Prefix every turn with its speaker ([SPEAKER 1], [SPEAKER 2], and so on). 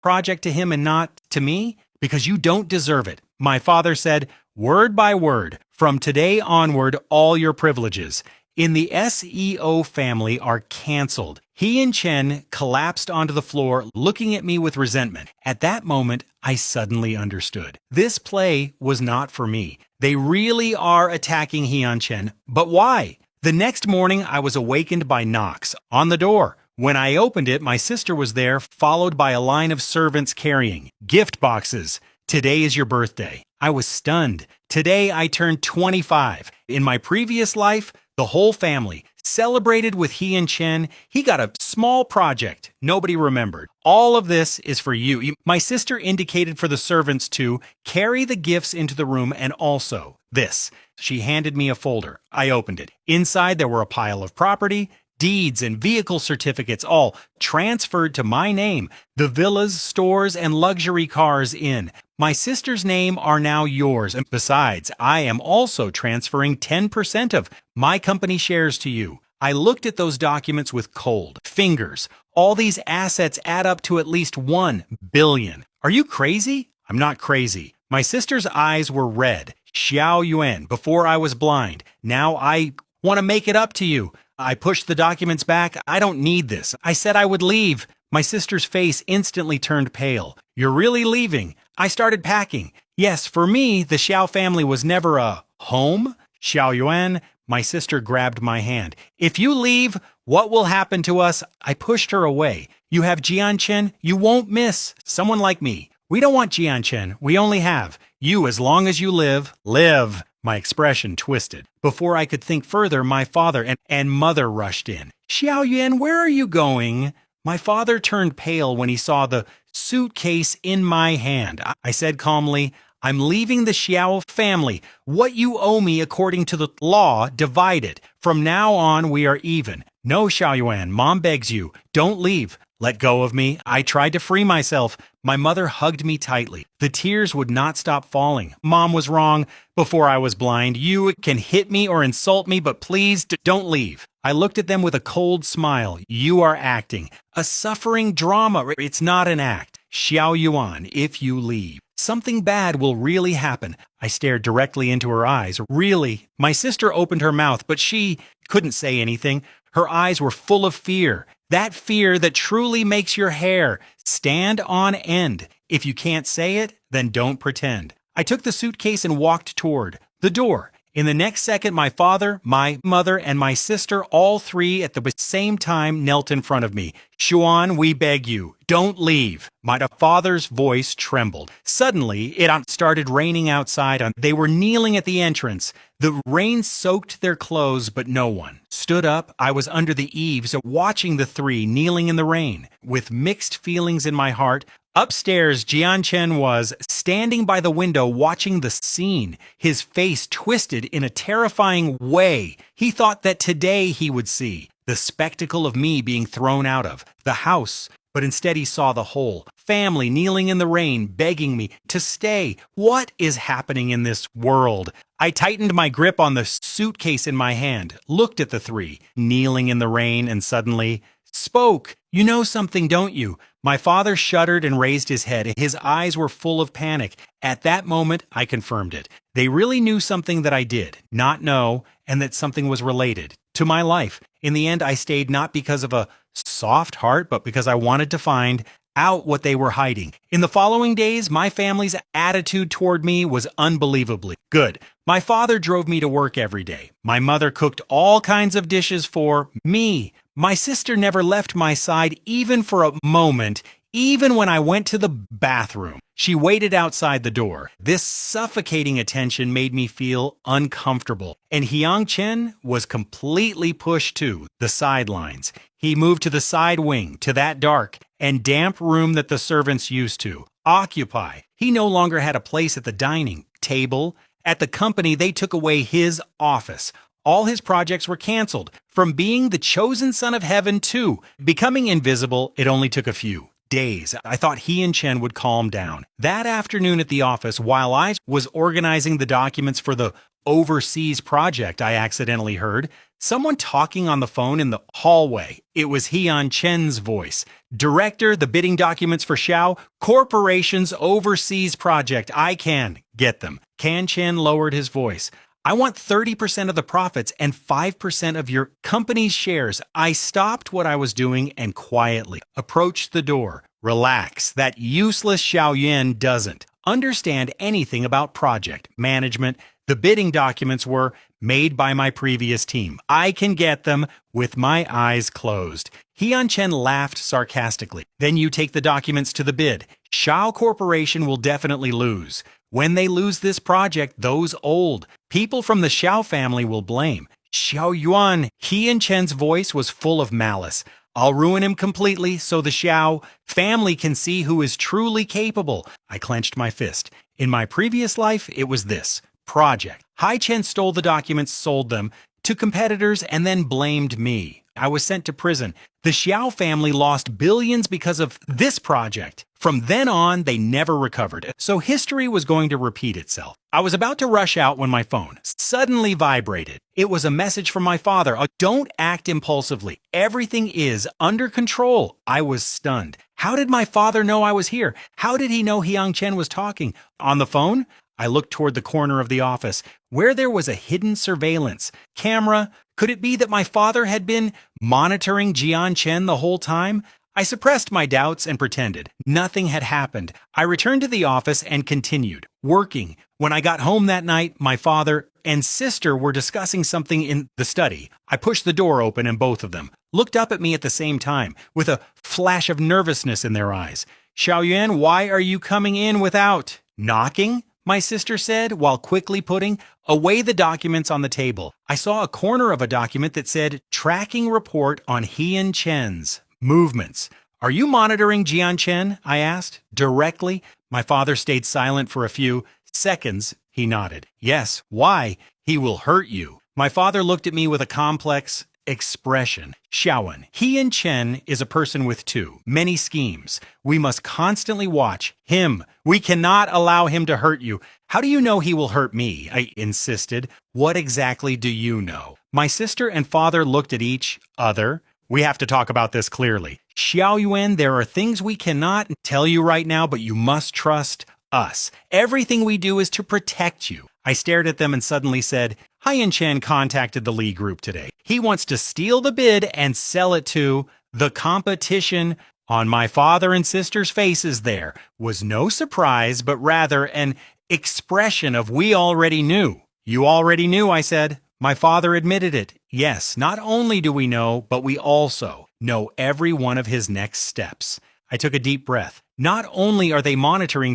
[SPEAKER 1] project to him and not to me? Because you don't deserve it. My father said, word by word, from today onward, all your privileges in the SEO family are canceled. He and Chen collapsed onto the floor, looking at me with resentment. At that moment, I suddenly understood. This play was not for me. They really are attacking Hyun Chen, but why? The next morning, I was awakened by knocks on the door. When I opened it, my sister was there, followed by a line of servants carrying gift boxes. Today is your birthday. I was stunned. Today I turned 25. In my previous life, the whole family celebrated with Hyun Chen. He got a small project nobody remembered. All of this is for you. My sister indicated for the servants to carry the gifts into the room, and also this. She handed me a folder. I opened it. Inside there were a pile of property, deeds, and vehicle certificates, all transferred to my name. The villas, stores, and luxury cars in my sister's name are now yours. And besides, I am also transferring 10% of my company shares to you. I looked at those documents with cold fingers. All these assets add up to at least 1 billion. Are you crazy? I'm not crazy. My sister's eyes were red. Xiao Yuan, before I was blind. Now I want to make it up to you. I pushed the documents back. I don't need this. I said I would leave. My sister's face instantly turned pale. You're really leaving? I started packing. Yes, for me, the Xiao family was never a home. Xiao Yuan, my sister grabbed my hand. If you leave, what will happen to us? I pushed her away. You have Jian Chen. You won't miss someone like me. We don't want Jian Chen. We only have you. As long as you live, live. My expression twisted. Before I could think further, my father and mother rushed in. Xiao Yuan, where are you going? My father turned pale when he saw the suitcase in my hand. I said calmly, I'm leaving the Xiao family. What you owe me according to the law, divide it. From now on, we are even. No, Xiao Yuan, Mom begs you. Don't leave. Let go of me. I tried to free myself. My mother hugged me tightly. The tears would not stop falling. Mom was wrong. Before I was blind. You can hit me or insult me, but please don't leave. I looked at them with a cold smile. You are acting. A suffering drama. It's not an act. Xiao Yuan, if you leave, something bad will really happen. I stared directly into her eyes. Really? My sister opened her mouth, but she couldn't say anything. Her eyes were full of fear. That fear that truly makes your hair stand on end. If you can't say it, then don't pretend. I took the suitcase and walked toward the door. In the next second, my father, my mother, and my sister, all three at the same time, knelt in front of me. Xuan, we beg you, don't leave. My father's voice trembled. Suddenly, it started raining outside. They were kneeling at the entrance. The rain soaked their clothes, but no one stood up. I was under the eaves, watching the three kneeling in the rain. With mixed feelings in my heart, upstairs, Jian Chen was standing by the window watching the scene, his face twisted in a terrifying way. He thought that today he would see the spectacle of me being thrown out of the house, but instead he saw the whole family kneeling in the rain, begging me to stay. What is happening in this world? I tightened my grip on the suitcase in my hand, looked at the three kneeling in the rain, and suddenly spoke. You know something, don't you? My father shuddered and raised his head. His eyes were full of panic. At that moment, I confirmed it. They really knew something that I did not know, and that something was related to my life. In the end, I stayed not because of a soft heart, but because I wanted to find out what they were hiding. In the following days, my family's attitude toward me was unbelievably good. My father drove me to work every day. My mother cooked all kinds of dishes for me. My sister never left my side even for a moment, even when I went to the bathroom. She waited outside the door. This suffocating attention made me feel uncomfortable. And Hyun Chen was completely pushed to the sidelines. He moved to the side wing, to that dark and damp room that the servants used to occupy. He no longer had a place at the dining table. At the company, they took away his office. All his projects were canceled. From being the chosen son of heaven to becoming invisible, it only took a few days. I thought he and Chen would calm down. That afternoon at the office, while I was organizing the documents for the overseas project, I accidentally heard someone talking on the phone in the hallway. It was Hyun Chen's voice. Director, the bidding documents for Xiao Corporation's overseas project. I can get them. Kan Chen lowered his voice. I want 30% of the profits and 5% of your company's shares. I stopped what I was doing and quietly approached the door. Relax. That useless Xiaoyan doesn't understand anything about project management. The bidding documents were made by my previous team. I can get them with my eyes closed. Hyun Chen laughed sarcastically. Then you take the documents to the bid. Xiao Corporation will definitely lose. When they lose this project, those old people from the Xiao family will blame. Xiao Yuan, Hyun Chen's voice was full of malice. I'll ruin him completely so the Xiao family can see who is truly capable. I clenched my fist. In my previous life, it was this project. Hai Chen stole the documents, sold them to competitors, and then blamed me. I was sent to prison. The Xiao family lost billions because of this project. From then on, they never recovered. So history was going to repeat itself. I was about to rush out when my phone suddenly vibrated. It was a message from my father. Don't act impulsively. Everything is under control. I was stunned. How did my father know I was here? How did he know Hyun Chen was talking? On the phone? I looked toward the corner of the office, where there was a hidden surveillance camera. Could it be that my father had been monitoring Jian Chen the whole time? I suppressed my doubts and pretended nothing had happened. I returned to the office and continued working. When I got home that night, my father and sister were discussing something in the study. I pushed the door open and both of them looked up at me at the same time, with a flash of nervousness in their eyes. Xiaoyuan, why are you coming in without knocking? My sister said, while quickly putting away the documents on the table. I saw a corner of a document that said, Tracking Report on Hyun Chen's Movements. Are you monitoring Jian Chen? I asked, directly. My father stayed silent for a few seconds. He nodded. Yes. Why? He will hurt you. My father looked at me with a complex expression. Xiaowen, Hyun Chen is a person with many schemes. We must constantly watch him. We cannot allow him to hurt you. How do you know he will hurt me? I insisted. What exactly do you know? My sister and father looked at each other. We have to talk about this clearly. Xiaoyuan, there are things we cannot tell you right now, but you must trust us. Everything we do is to protect you. I stared at them and suddenly said, Hyun Chen contacted the Lee Group today. He wants to steal the bid and sell it to the competition. On my father and sister's faces there was no surprise, but rather an expression of we already knew. You already knew, I said. My father admitted it. Yes, not only do we know, but we also know every one of his next steps. I took a deep breath. Not only are they monitoring